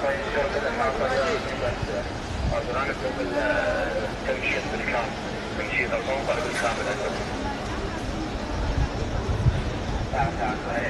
طيب شركة المعطيات أصلا نطلب التمشيط بالكامل، تمشيط الموقع بالكامل. نعم نعم.